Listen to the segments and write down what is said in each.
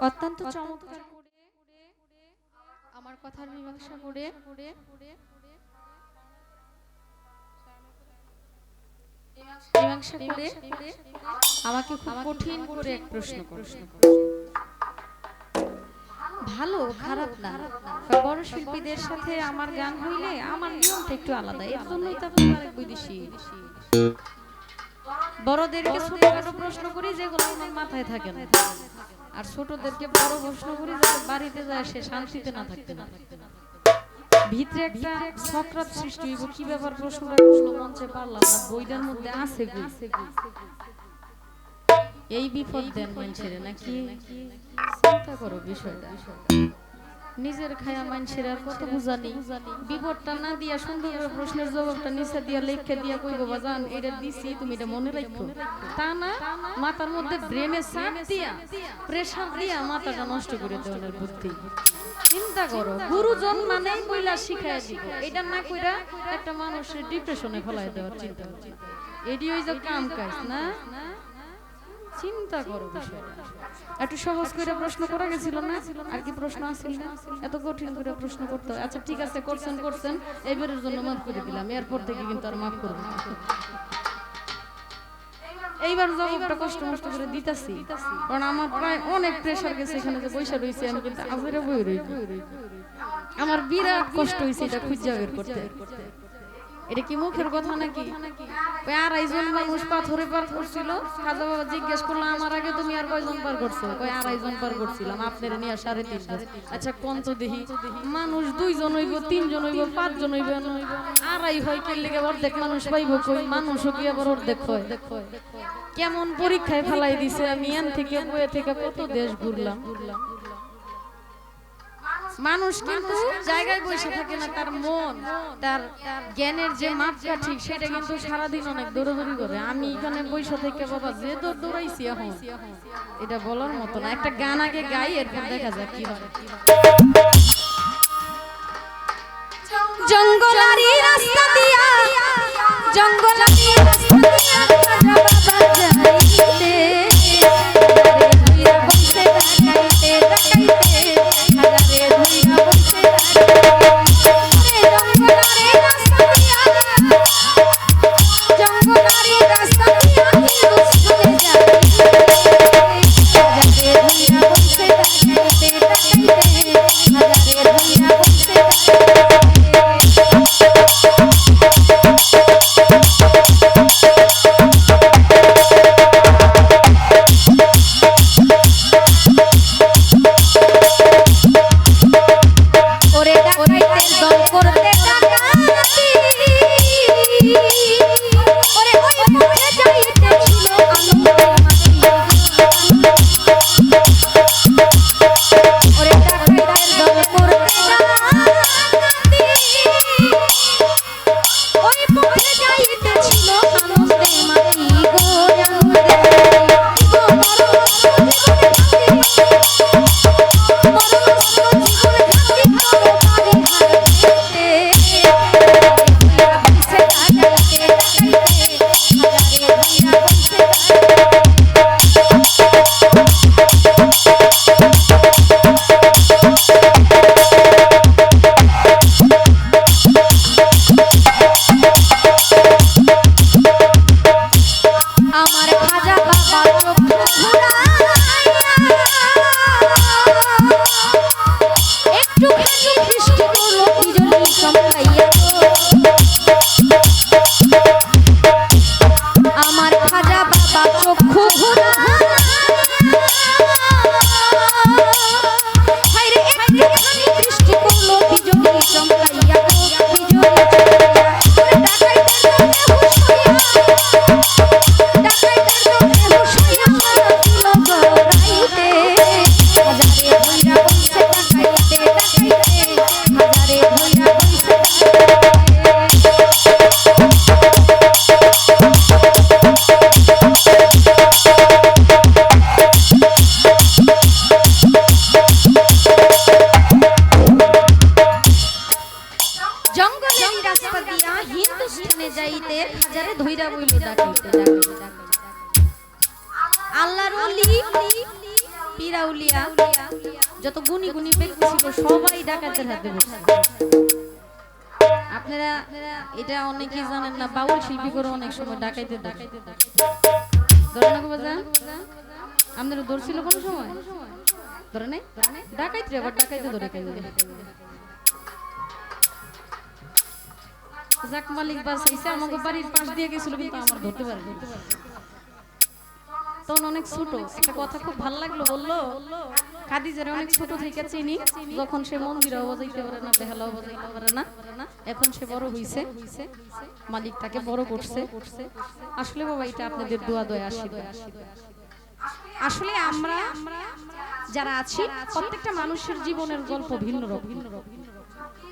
অত্যন্ত চমৎকার আমার কথার মীমাংসা করে আমাকে খুব কঠিন করে এক প্রশ্ন করছে। ভালো খারাপ না, বড় শিল্পীদের সাথে আমার গান হইলে আমার নিয়মটা একটু আলাদা, এর জন্যই তো আমি আরেক বৈদেশি বড়দেরকে ছোটখাটো প্রশ্ন করি যেগুলো আমার মাথায় থাকে না, আর ছোটদেরকে বড় প্রশ্ন করি যাতে বাড়িতে যায় সে শান্তিতে না থাকতে না ভিতরে একটা সক্রাত সৃষ্টি হইব। কি ব্যাপার প্রশ্নটা করলো মঞ্চে পারলাম না, বইটার মধ্যে আছে এই বিপদ দেন মানুষের নাকি চিন্তা করো বিষয়টা। নিজের খায়া মানুষের আর কত বুঝানি, বিপদটা না দিয়া সুন্দর করে প্রশ্নের জবাবটা নিচে দিয়া লেখে দিয়া কইব বাজান এটা দিছি তুমি এটা মনে রাখো, তা না মাথার মধ্যে ব্রেনে চাপ দিয়া প্রেসার দিয়া মাথাটা নষ্ট করে দেওয়ার বুদ্ধি। চিন্তা করো, গুরুজন মানেই কইলা শিখায় দিব, এটা না কইরা একটা মানুষের ডিপ্রেশনে ফেলায় দেওয়ার চিন্তা, এডি ওই যে কাম কাজ না। চিন্তা করো বিষয়টা। একটু সহজ করে প্রশ্ন করা গেছিল না, আর কি প্রশ্ন আসছিল না, এত কঠিন করে প্রশ্ন করতে হয়। আচ্ছা ঠিক আছে, করছেন এইবারের জন্য মাফ করে দিলাম, এরপর থেকে কিন্তু আর মাফ করব না। এইবার জবাবটা কষ্ট করে দিতেছি, কারণ আমার প্রায় অনেক প্রেসার গেছে এখানে যে বৈশা রয়েছে, আমি কিন্তু আজরে বই রই, আমার বিরাট কষ্ট হয়েছে এটা খুঁজে বের করতে। এটা কি মুখের কথা নাকি? ওই 2.5 জন মানুষ পাথরে পার করছিল, খাজা বাবা জিজ্ঞেস করলো আমার আগে তুমি আর কয়জন পার করছো? কই 2.5 জন পার করছিলাম, আপনারা নিয়ে 3.5 জন। আচ্ছা কোন তো দেখি, মানুষ 2 জন হইব, 3 জন হইব, 5 জন হইব, 2.5 হয় কে লিগে অর্ধেক মানুষ পাইব? কই মানুষও কি আবার অর্ধেক হয়? কেমন পরীক্ষায় ফেলাই দিছে। আমি এন থেকে বইয়ে থেকে কত দেশ ঘুরলাম, মানুষ কিন্তু জায়গায় বসে থাকে না, তার মন তার জ্ঞানের যে মাপটা ঠিক সেটা কিন্তু সারাদিন অনেক দৌড়াদৌড়ি করে। আমি এখানে বসে থেকে বাবা যে দৌড়াইছি এখন এটা বলার মতো না। একটা গান আগে গাই, এরপর দেখা যায় কি হয়। জঙ্গলারি রাস্তা দিয়া জঙ্গলারি রাস্তা দিয়া বাবা যাইতে পীর আউলিয়া যত গুণী গুণী ব্যক্তি ছিল সবাই ডাকাতের হাতে বসে। আপনারা এটা অনেকেই জানেন না, বাউল শিল্পী করে অনেক সময় ডাকাইতে ধরে না গো বাজান। আপনারা ধরছিল কোন সময়? ধরে নাই? ডাকাইতে আবার ডাকাইতে ধরে কেন? যাক মালিক বাঁচাইছে, আমাকে বাড়ির পাশ দিয়ে গেছিল কিন্তু আমার ধরতে পারেনি। তখন অনেক ছোট একটা কথা খুব ভালো লাগলো, বললো খাদিজারে অনেক ছোট থেকে চিনি, যখন সে মন্দিরেও বাজাইতে পারে না, বেহালাও বাজাইতে পারে না, এখন সে বড় হইছে, মালিক তাকে বড় করছে। আসলে বাবা এটা আপনাদের দোয়া দয়া আশীর্বাদ। আসলে আমরা যারা আছি প্রত্যেকটা মানুষের জীবনের গল্প ভিন্ন রকম।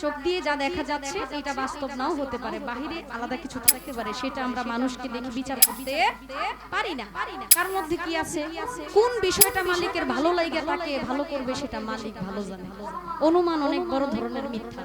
চোখ দিয়ে যা দেখা যাচ্ছে এটা বাস্তব নাও হতে পারে, বাহিরে আলাদা কিছু থাকতে পারে, সেটা আমরা মানুষকে দেখে বিচার করতে পারি না। কার মধ্যে কি আছে, কোন বিষয়টা মালিকের ভালো লাগে তাকে ভালো করবে সেটা মালিক ভালো জানে। অনুমান অনেক বড় ধরনের মিথ্যা।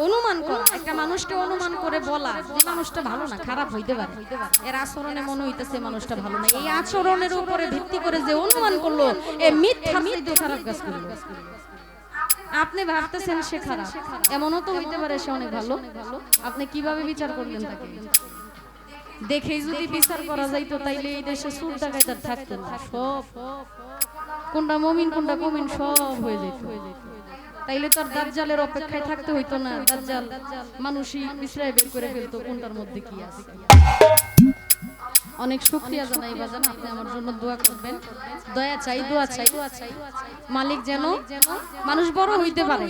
অনুমান করা, একটা মানুষকে অনুমান করে বলা যে মানুষটা ভালো না, খারাপ হইতে পারে, এর আচরণে মনে হইতেছে মানুষটা ভালো না, এই আচরণের উপরে ভিত্তি করে যে অনুমান করলো এ মিথ্যা মিথ্যা খারাপ কাজ করলো। আপনি ভাবতেছেন সে খারাপ, এমনও তো হইতে পারে সে অনেক ভালো। আপনি কিভাবে বিচার করলেন তাকে? দেখেই যদি বিচার করা যাইতো তাইলে এই দেশে চোর ডাকাইতার থাকতো না, সব কোনটা মুমিন কোনটা মুমিন সব হয়ে যেত। তাইলে তো আর দাজ্জালের অপেক্ষায় থাকতে হইতো না, দাজ্জাল মানুষই বিশ্রায় বের করে ফেলতো কোনটার মধ্যে কি আছে। অনেক শুকরিয়া জানাই বাজান, আপনি আমার জন্য দোয়া করবেন, দয়া চাই, দোয়া চাই। মালিক যেন মানুষ বড় হইতে পারে,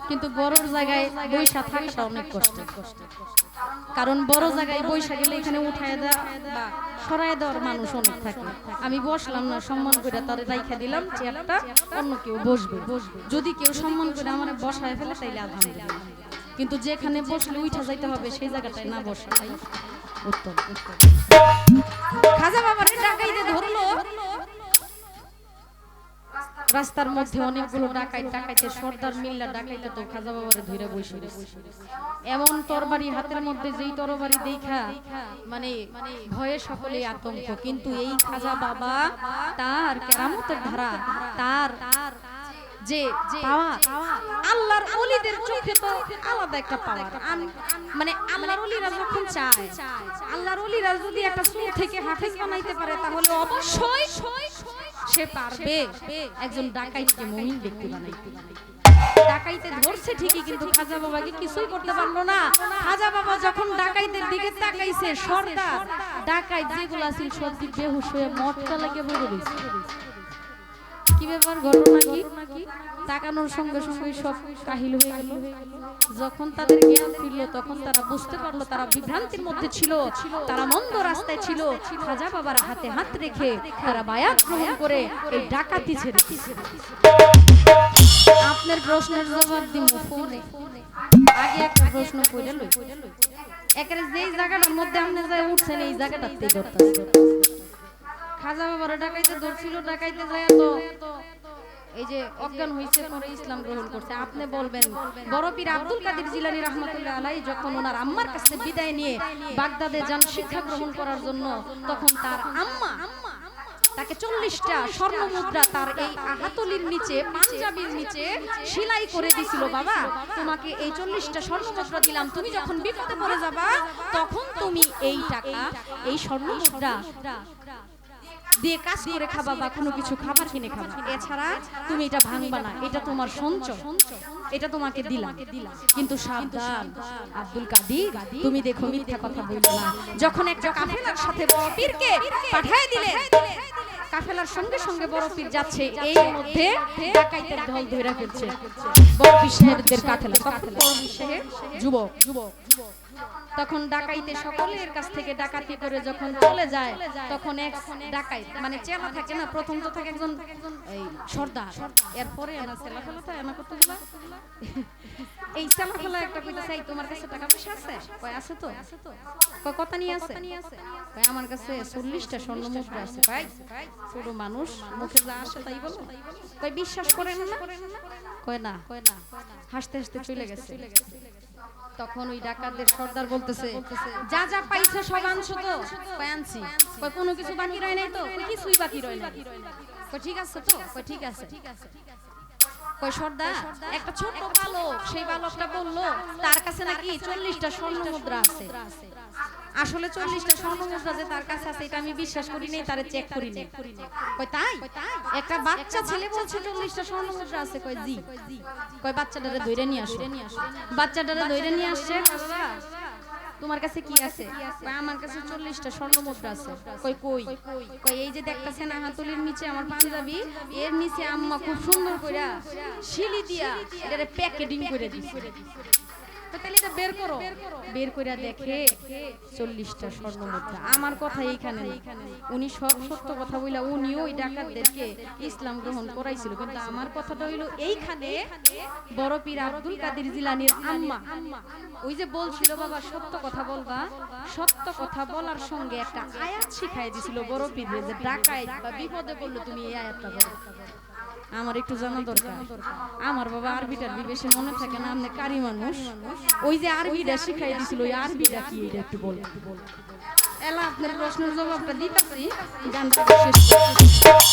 কিন্তু বড়র জায়গায় বৈশা থাকাটা অনেক কষ্ট। কারণ বড় জায়গায় বৈশা গেলে এখানে উঠায় দেওয়া বা সরায় দেওয়ার মানুষ অনেক থাকে। আমি বসলাম না, সম্মান করে তারে রাইখা দিলাম চেয়ারটা, অন্য কেউ বসবে। যদি কেউ সম্মান করে আমার বসায় ফেলে তাইলে আলহামদুলিল্লাহ, কিন্তু যেখানে বসলে উঠা যাইতে হবে সেই জায়গাটায় না বসাই উত্তম। খাজা বাবারে ডাকাইতে ধরলো, রাস্তার মধ্যে অনেকগুলো ডাকাইতে সর্দার মিল্লা ডাকাইতে তো খাজা বাবারে ধইরা বসে এমন তরবারি হাতের মধ্যে, যেই তরবারি দেখা মানে ভয়ে সকলে আতঙ্ক। কিন্তু এই খাজা বাবা তার কেরামতের ধারা, তার যে পাওয়ার, আল্লাহর ওলিদের চোখে তো আলাদা একটা পাওয়ার। মানে আল্লাহর ওলিরা যখন চায়, আল্লাহর ওলিরা যদি একটা চোখ থেকে হাফেজ বানাইতে পারে তাহলে অবশ্যই সে পারবে একজন ডাকাইতকে মুমিন ব্যক্তি বানাইতে। ডাকাইতে ধরছে ঠিকই, কিন্তু খাজা বাবাকে কিছুই করতে পারলো না। খাজা বাবা যখন ডাকাইতের দিকে তাকাইছে, সর্দার ডাকাইত যেগুলা ছিল সব বেহুশ হয়ে মটকা লাগে বলে দিয়েছে। কি ব্যাপার, ঘটনা কি? তাকানোর সঙ্গে সঙ্গে সব কাহিল হয়ে গেল। যখন তাদের জ্ঞান ফিরল তখন তারা বুঝতে পারলো তারা বিভ্রান্তির মধ্যে ছিল, তারা মন্দ রাস্তায় ছিল। খাজা বাবার হাতে হাত রেখে তারা বায়াত গ্রহণ করে এই ডাকাতি ছেড়ে। আপনার প্রশ্নের জবাব দিব ফোনে। আগে একটা প্রশ্ন কইরা লই, একেবারে যেই জায়গাটার মধ্যে আপনি যায় উঠছেন এই জায়গাটাতে ধরতেছে। খাজা বাবার ডাকাইতে ধরছিল, ডাকাইতে যায় তো এই যে অজ্ঞান হইছে, পরে ইসলাম গ্রহণ করছে। আপনি বলবেন বড় পীর আব্দুল কাদের জিলানী রাহমাতুল্লাহ আলাইহি যখন ওনার আম্মার কাছে বিদায় নিয়ে বাগদাদে যান শিক্ষা গ্রহণ করার জন্য, তখন তার আম্মা তাকে 40টা স্বর্ণ মুদ্রা তার এই হাতলির নিচে, পাঞ্জাবির নিচে সেলাই করে দিছিল। বাবা, তোমাকে এই 40টা স্বর্ণ মুদ্রা দিলাম, তুমি যখন বিপদে পড়ে যাবা তখন তুমি এই টাকা, এই স্বর্ণ মুদ্রা দিয়ে কাজ করে খাবা বা কোনো কিছু খাবার কিনে খাবা, এছাড়া তুমি এটা ভাঙবা না, এটা তোমার সঞ্চয়, এটা তোমাকে দিলাম। কিন্তু সাবধান আব্দুল কাদের, তুমি দেখো মিথ্যা কথা বলবে না। যখন একটা কাফেলার সাথে বড় পীরকে পাঠিয়ে দিলে, কাফেলার সঙ্গে সঙ্গে বড় পীর যাচ্ছে, এই মধ্যে ডাকাইতের দল ধরে ফেলছে বড় পীর সাহেবদের কাফেলা। তখন বড় পীর সাহেব যুবক, তখন ডাকাইতে সকলের কাছ থেকে ডাকাতি করে যখন চলে যায়, তখন এক ডাকাইত মানে চেলা থাকে না, প্রথম তো থাকে একজন এই সর্দার, এরপরে এনা চেলা ফেলা তো এনা কতগুলা এই চেলা ফেলা একটা কইতে চাই, তোমার কাছে টাকা পয়সা আছে? কয় আছে তো। কয় কত নিয়ে আছে? কয় আমার কাছে 40টা স্বর্ণ মুদ্রা আছে। ভাই ছোট মানুষ, মুখে যা আসে তাই বলো। কয় বিশ্বাস করেন না? কয় না। হাসতে হাসতে চলে গেছে। তখন ওই ডাকাতদের সর্দার বলতেছে, যা যা পাইছো সব আনছো তো? কয় আনছি। কয় কোনো কিছু বাকি রয় নাই তো? কিছুই বাকি রয় নাই। কই ঠিক আছে তো, কই ঠিক আছে। কই সর্দার একটা ছোট বালক, সেই বালকটা বলল তার কাছে নাকি 40টা স্বর্ণ মুদ্রা আছে। আসলে 40টা স্বর্ণ মুদ্রা যে তার কাছে আছে এটা আমি বিশ্বাস করি নাই, তারে চেক করি নাই। কই তাই? একটা বাচ্চা ছেলে বলছে 40টা স্বর্ণ মুদ্রা আছে। কই জি। কই বাচ্চাটারে ধইরা নিয়ে আসো। বাচ্চাটারে ধইরা নিয়ে আসছে। বাবা তোমার কাছে কি আছে? কই আমার কাছে 40টা স্বর্ণ মুদ্রা আছে। কই কই? কই এই যে দেখতাছেন হাতুলির নিচে আমার পাঞ্জাবি, এর নিচে আম্মা খুব সুন্দর কইরা শিলি দিয়া এটারে প্যাকেটিং করে দিছে। তো তাহলে এটা বের করো। বের কইরা দেখে 40টা স্বর্ণ মুদ্রা। আমার কথা এইখানে উনি সব সত্য কথা বইলা উনিও ওই ডাকাতদেরকে ইসলাম গ্রহণ করাইছিল, কিন্তু আমার কথাটা হইল এইখানে বড় পীর আব্দুল কাদের জিলানীর আম্মা ওই যে বলছিল বাবা সত্য কথা বলবা, সত্য কথা বলার সঙ্গে একটা আয়াত শিখাই দিছিল বড় পীর যে ডাকাত বা বিপদে পড়লে তুমি এই আয়াতটা বলো। আমার একটু জানা দরকার। আমার বাবা আরবিটার বেশি মনে থাকে না, আপনি কারি মানুষ, ওই যে আরবিটা শিখাই দিছিল ওই আরবিটা কি এটা একটু বল। এলা আপনার প্রশ্নের জবাবটা দিতেছি, গানটা শেষ করছি।